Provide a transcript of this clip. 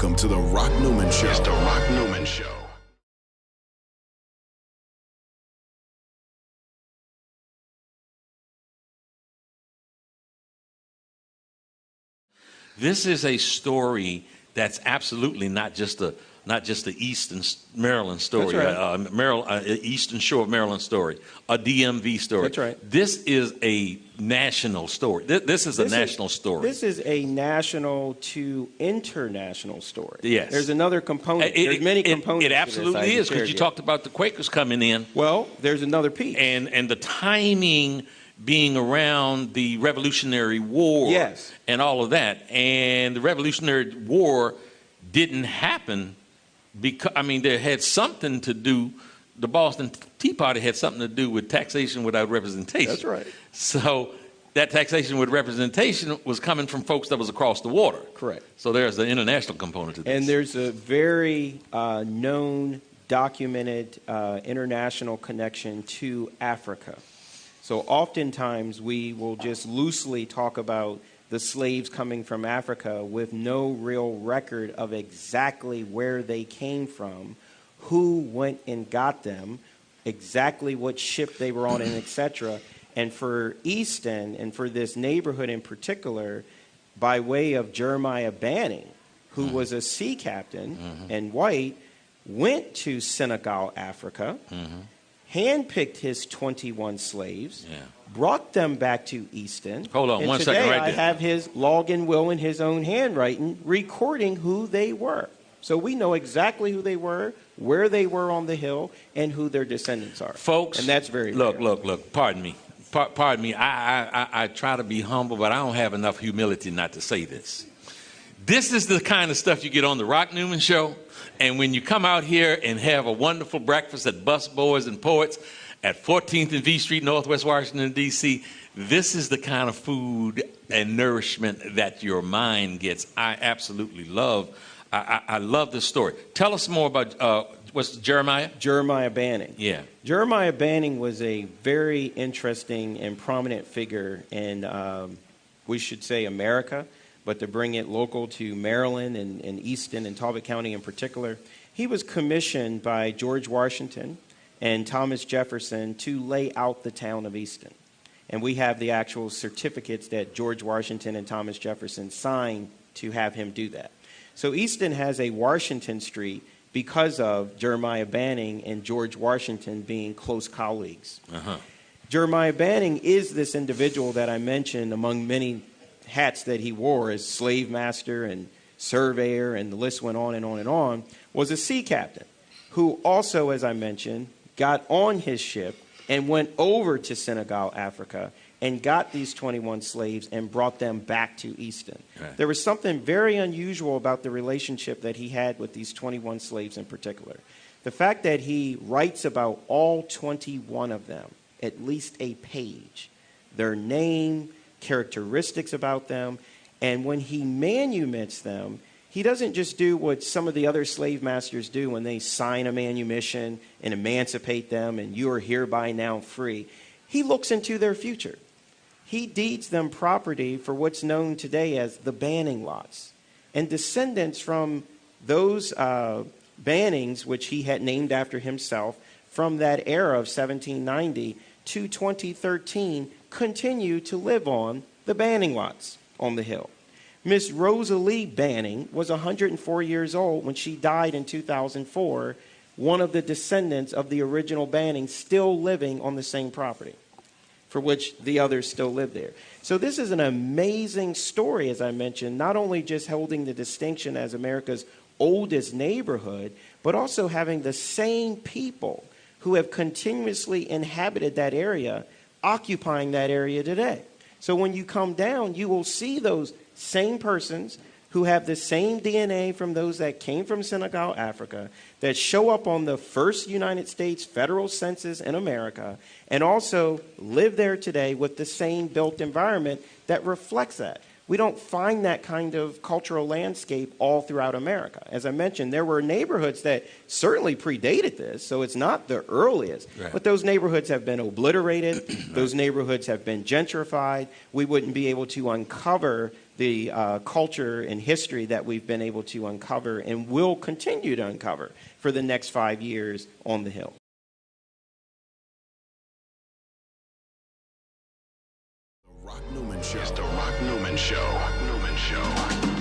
Welcome to the Rock Newman Show. It's the Rock Newman Show. This is a story that's absolutely not just the Easton Maryland story, That's right. Eastern Shore of Maryland story, a DMV story. That's right. This is a national story. This is a national story. This is a national to international story. Yes. There's another component. There's many components. It absolutely is, because you talked about the Quakers coming in. Well, there's another piece. And the timing being around the Revolutionary War. Yes. And all of that. And the Revolutionary War didn't happen because, there had something to do, the Boston Tea Party had something to do with taxation without representation. That's right. So that taxation with representation was coming from folks that was across the water. Correct. So there's the international component to this. And there's a very known, documented international connection to Africa. So oftentimes we will just loosely talk about the slaves coming from Africa with no real record of exactly where they came from, who went and got them, exactly what ship they were on, and etc. And for Easton, and for this neighborhood in particular, by way of Jeremiah Banning, who was a sea captain and white, went to Senegal, Africa, handpicked his 21 slaves, brought them back to Easton. Hold on, and 1 today second right I there. have his log and will in his own handwriting recording who they were. So we know exactly who they were, where they were on the hill, and who their descendants are. Folks, and that's very look, rare. look, pardon me. Pardon me, I try to be humble, but I don't have enough humility not to say this. This is the kind of stuff you get on the Rock Newman Show. And when you come out here and have a wonderful breakfast at Busboys and Poets at 14th and V Street, Northwest Washington, D.C., this is the kind of food and nourishment that your mind gets. I absolutely love. I love this story. Tell us more about, what's Jeremiah? Jeremiah Banning. Yeah. Jeremiah Banning was a very interesting and prominent figure in, we should say, America, but to bring it local to Maryland and Easton and Talbot County in particular. He was commissioned by George Washington and Thomas Jefferson to lay out the town of Easton. And we have the actual certificates that George Washington and Thomas Jefferson signed to have him do that. So Easton has a Washington Street because of Jeremiah Banning and George Washington being close colleagues. Jeremiah Banning is this individual that I mentioned among many hats that he wore as slave master and surveyor, and the list went on and on and on, was a sea captain who also, as I mentioned, got on his ship and went over to Senegal, Africa, and got these 21 slaves and brought them back to Easton. Right. There was something very unusual about the relationship that he had with these 21 slaves in particular. The fact that he writes about all 21 of them, at least a page, their name, characteristics about them, and when he manumits them, he doesn't just do what some of the other slave masters do when they sign a manumission and emancipate them and you are hereby now free. He looks into their future. He deeds them property for what's known today as the Banning lots. And descendants from those Bannings, which he had named after himself, from that era of 1790 to 2013, continue to live on the Banning lots on the hill. Miss Rosalie Banning was 104 years old when she died in 2004, one of the descendants of the original Banning still living on the same property, for which the others still live there. So this is an amazing story, as I mentioned, not only just holding the distinction as America's oldest neighborhood, but also having the same people who have continuously inhabited that area occupying that area today. So when you come down, you will see those same persons who have the same DNA from those that came from Senegal, Africa, that show up on the first United States federal census in America, and also live there today with the same built environment that reflects that. We don't find that kind of cultural landscape all throughout America. As I mentioned, there were neighborhoods that certainly predated this, so it's not the earliest. Right. But those neighborhoods have been obliterated. Those neighborhoods have been gentrified. We wouldn't be able to uncover the culture and history that we've been able to uncover and will continue to uncover for the next 5 years on the Hill. It's the Rock Newman Show.